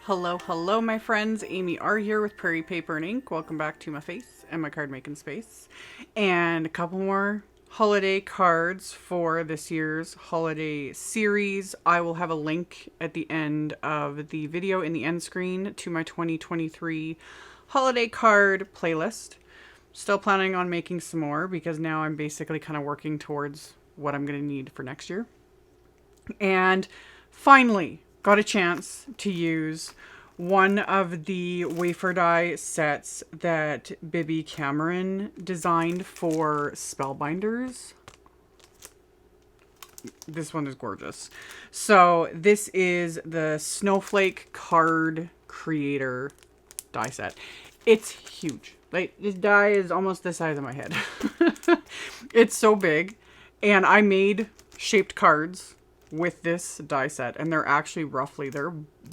Hello, my friends. AmyR here with Prairie Paper and Ink. Welcome back to my face and my card making space. And a couple more holiday cards for this year's holiday series. I will have a link at the end of the video in the end screen to my 2023 holiday card playlist. Still planning on making some more because now I'm basically kind of working towards what I'm going to need for next year. And finally, got a chance to use one of the wafer die sets that Bibi Cameron designed for Spellbinders. This one is gorgeous. So this is the Snowflake card creator die set. It's huge. Like, this die is almost the size of my head. It's so big. And I made shaped cards with this die set, and they're actually roughly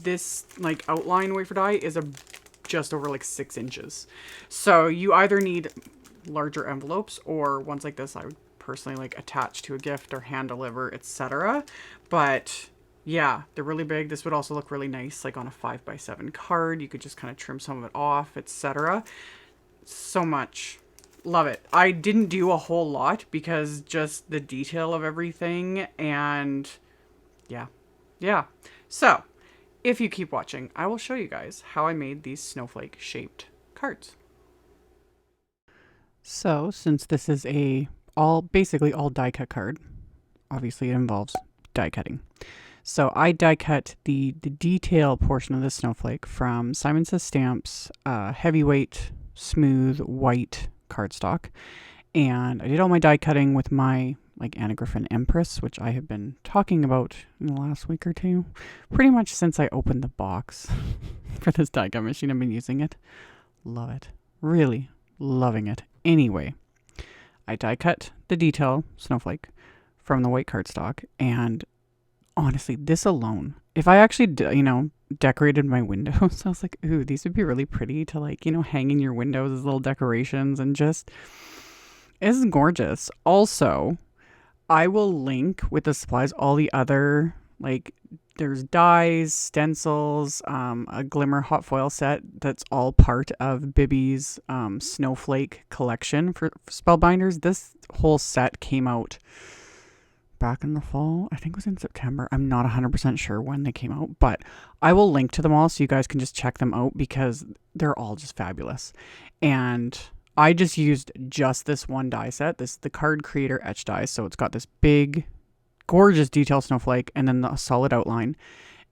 this like outline wafer die is just over like 6 inches. So you either need larger envelopes or ones like this I would personally like attach to a gift or hand deliver, etc. But yeah, they're really big. This would also look really nice like on a 5x7 card. You could just kind of trim some of it off, etc. So much. Love it. I didn't do a whole lot because just the detail of everything, and yeah. So if you keep watching, I will show you guys how I made these snowflake shaped cards. So since this is basically all die cut card, obviously it involves die cutting. So I die cut the detail portion of the snowflake from Simon Says Stamps heavyweight smooth white cardstock, and I did all my die cutting with my like Anagraph Empress, which I have been talking about in the last week or two, pretty much since I opened the box for this die cut machine. I've been using it. Love it. Really loving it. Anyway, I die cut the detail snowflake from the white cardstock, and honestly, this alone, if I actually, decorated my windows, I was like, ooh, these would be really pretty to like, hang in your windows as little decorations, and just, it's gorgeous. Also, I will link with the supplies all the other, like, there's dies, stencils, a glimmer hot foil set that's all part of Bibi's Snowflake collection for Spellbinders. This whole set came out back in the fall. I think it was in September. I'm not 100% sure when they came out, but I will link to them all so you guys can just check them out because they're all just fabulous. And I just used just this one die set. This is the Card Creator Etched die. So it's got this big, gorgeous detail snowflake and then the solid outline.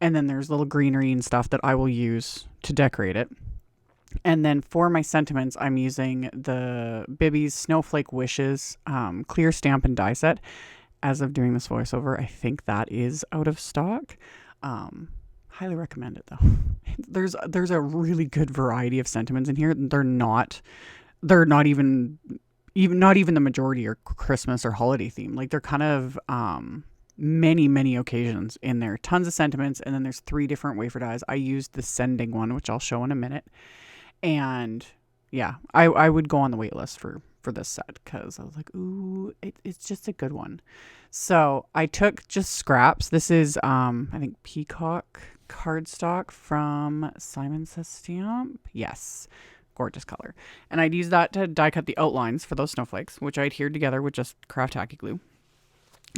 And then there's little greenery and stuff that I will use to decorate it. And then for my sentiments, I'm using the Bibi's Snowflake Wishes clear stamp and die set. As of doing this voiceover, I think that is out of stock. Highly recommend it though. There's a really good variety of sentiments in here. They're not even the majority are Christmas or holiday themed. Like they're kind of many occasions in there. Tons of sentiments, and then there's 3 different wafer dies. I used the sending one, which I'll show in a minute. And yeah, I would go on the wait list for this set because I was like, ooh, it's just a good one. So I took just scraps. This is I think PEACOCK cardstock from Simon Says Stamp. Yes, gorgeous color. And I'd use that to die cut the outlines for those snowflakes, which I adhered together with just craft tacky glue.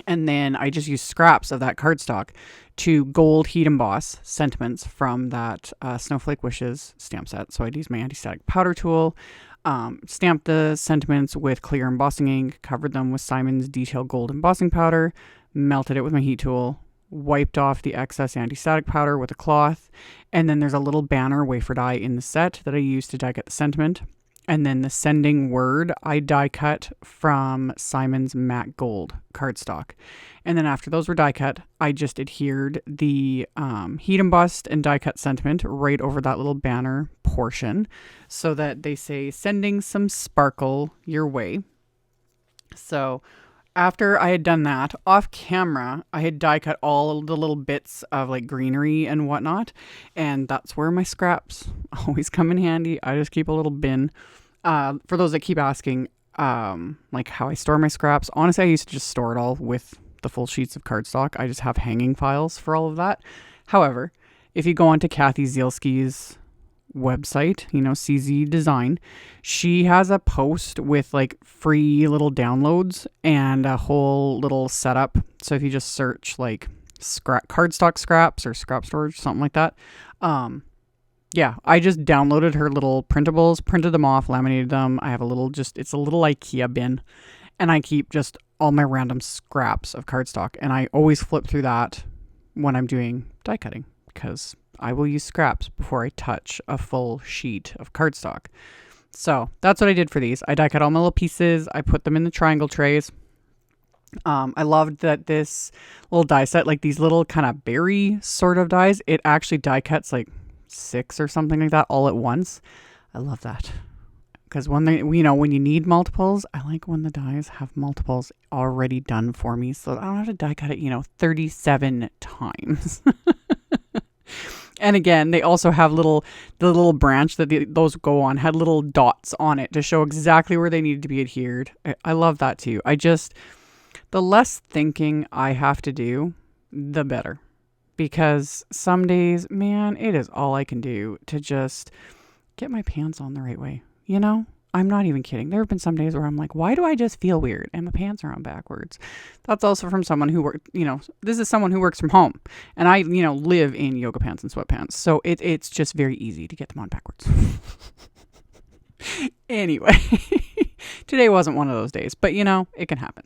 And then I just used scraps of that cardstock to gold heat emboss sentiments from that Snowflake Wishes stamp set. So I'd use my anti-static powder tool, stamped the sentiments with clear embossing ink, covered them with Simon's Detail Gold embossing powder, melted it with my heat tool, wiped off the excess anti-static powder with a cloth, and then there's a little banner wafer die in the set that I used to die cut the sentiment. And then the sending word I die cut from Simon's Matte Gold cardstock. And then after those were die cut, I just adhered the heat embossed and die cut sentiment right over that little banner portion so that they say sending some sparkle your way. So after I had done that, off camera, I had die cut all the little bits of like greenery and whatnot. And that's where my scraps always come in handy. I just keep a little bin. For those that keep asking, like how I store my scraps, honestly, I used to just store it all with the full sheets of cardstock. I just have hanging files for all of that. However, if you go onto Kathy Zielski's website, CZ Design, she has a post with like free little downloads and a whole little setup. So if you just search like cardstock scraps or scrap storage, something like that. Yeah, I just downloaded her little printables, printed them off, laminated them. I have it's a little IKEA bin, and I keep just all my random scraps of cardstock, and I always flip through that when I'm doing die cutting, because I will use scraps before I touch a full sheet of cardstock. So that's what I did for these. I die cut all my little pieces. I put them in the triangle trays. I loved that this little die set, like these little kind of berry sort of dies, it actually die cuts like 6 or something like that all at once. I love that. Because when when you need multiples, I like when the dies have multiples already done for me, so I don't have to die cut it, 37 times. And again, they also have the little branch that those go on had little dots on it to show exactly where they needed to be adhered. I love that too. The less thinking I have to do, the better. Because some days, man, it is all I can do to just get my pants on the right way. I'm not even kidding. There have been some days where I'm like, why do I just feel weird? And my pants are on backwards. That's also from someone who this is someone who works from home. And I, live in yoga pants and sweatpants. So it's just very easy to get them on backwards. Anyway, today wasn't one of those days, but it can happen.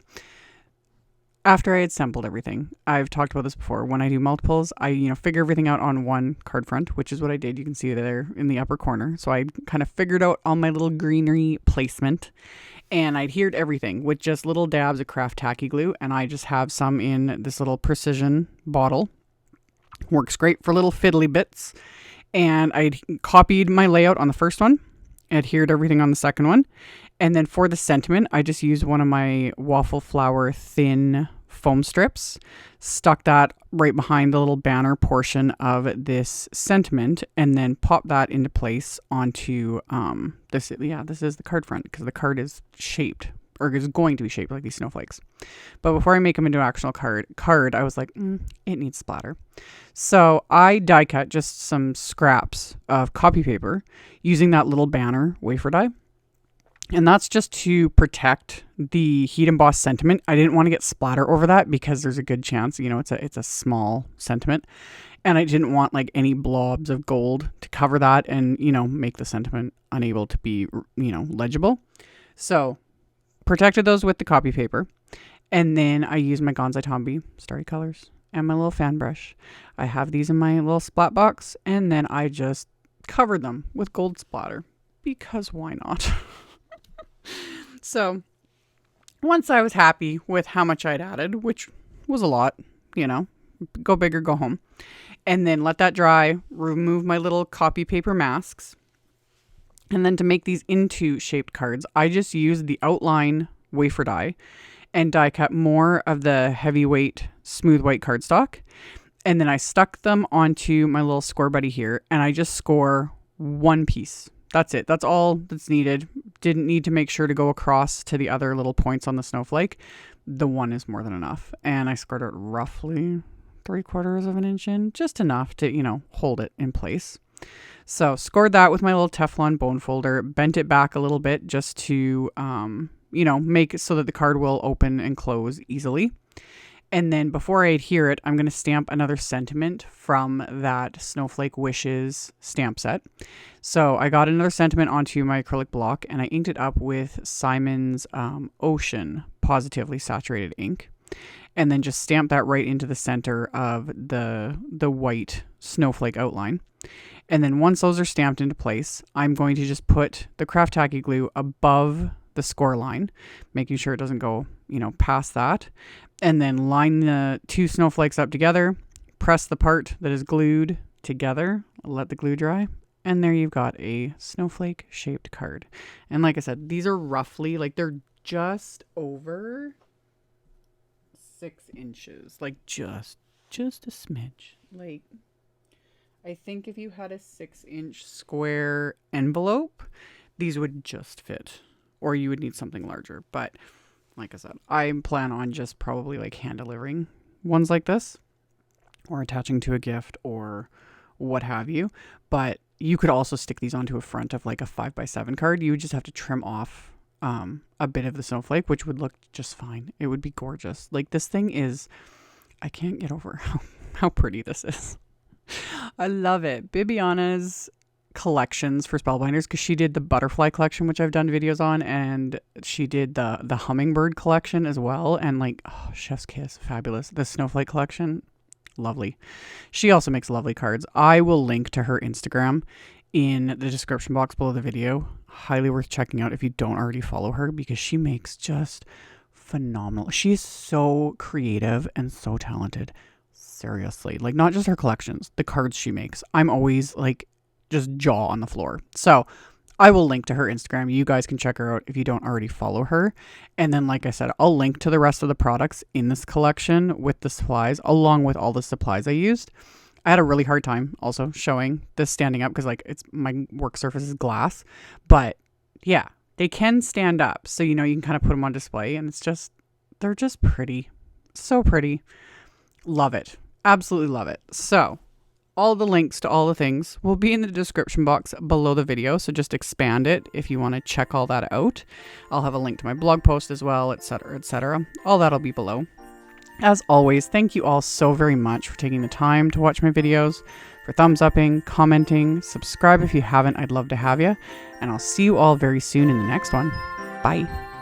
After I had assembled everything, I've talked about this before. When I do multiples, I, figure everything out on one card front, which is what I did. You can see it there in the upper corner. So I kind of figured out all my little greenery placement, and I adhered everything with just little dabs of craft tacky glue. And I just have some in this little precision bottle. Works great for little fiddly bits. And I copied my layout on the first one, adhered everything on the second one. And then for the sentiment, I just used one of my waffle flower thin foam strips, stuck that right behind the little banner portion of this sentiment, and then popped that into place onto this is the card front, because the card is shaped, or is going to be shaped like these snowflakes. But before I make them into an actual card, I was like, it needs splatter. So I die cut just some scraps of copy paper using that little banner wafer die. And that's just to protect the heat embossed sentiment. I didn't want to get splatter over that because there's a good chance, it's a small sentiment. And I didn't want like any blobs of gold to cover that and, make the sentiment unable to be, legible. So protected those with the copy paper. And then I used my Gonzai Tombi Starry Colors and my little fan brush. I have these in my little splat box. And then I just covered them with gold splatter because why not? So once I was happy with how much I'd added, which was a lot, go big or go home, and then let that dry, remove my little copy paper masks. And then to make these into shaped cards, I just used the outline wafer die and die cut more of the heavyweight smooth white cardstock. And then I stuck them onto my little score buddy here, and I just score one piece. That's it. That's all that's needed. Didn't need to make sure to go across to the other little points on the snowflake. The one is more than enough. And I scored it roughly 3/4 of an inch in, just enough to, hold it in place. So scored that with my little Teflon bone folder, bent it back a little bit just to, make it so that the card will open and close easily. And then before I adhere it, I'm going to stamp another sentiment from that Snowflake Wishes stamp set. So I got another sentiment onto my acrylic block, and I inked it up with Simon's Ocean Positively Saturated ink. And then just stamped that right into the center of the white snowflake outline. And then once those are stamped into place, I'm going to just put the craft tacky glue above the score line, making sure it doesn't go, past that. And then line the two snowflakes up together, press the part that is glued together, let the glue dry, and there you've got a snowflake shaped card. And like I said, these are roughly, they're just over 6 inches, just a smidge. I think if you had a 6-inch square envelope, these would just fit, or you would need something larger. But like I said, I plan on just probably hand delivering ones like this, or attaching to a gift, or what have you. But you could also stick these onto a front of like a 5x7 card. You would just have to trim off a bit of the snowflake, which would look just fine. It would be gorgeous. Like this thing is, I can't get over how pretty this is. I love it. Bibiana's collections for Spellbinders, because she did the butterfly collection, which I've done videos on, and she did the hummingbird collection as well, and like, oh, chef's kiss, fabulous. The snowflake collection, lovely. She also makes lovely cards. I will link to her Instagram in the description box below the video. Highly worth checking out if you don't already follow her, because she makes just phenomenal. She is so creative and so talented. Seriously, like not just her collections, the cards she makes. I'm always like just jaw on the floor. So I will link to her Instagram. You guys can check her out if you don't already follow her. And then, like I said, I'll link to the rest of the products in this collection with the supplies, along with all the supplies I used. I had a really hard time also showing this standing up because like it's my work surface is glass, but yeah, they can stand up. So, you know, you can kind of put them on display and it's just, they're just pretty. So pretty. Love it. Absolutely love it. So all the links to all the things will be in the description box below the video. So just expand it if you want to check all that out. I'll have a link to my blog post as well, etc., etc. All that'll be below. As always, thank you all so very much for taking the time to watch my videos, for thumbs upping, commenting, subscribe if you haven't. I'd love to have you. And I'll see you all very soon in the next one. Bye.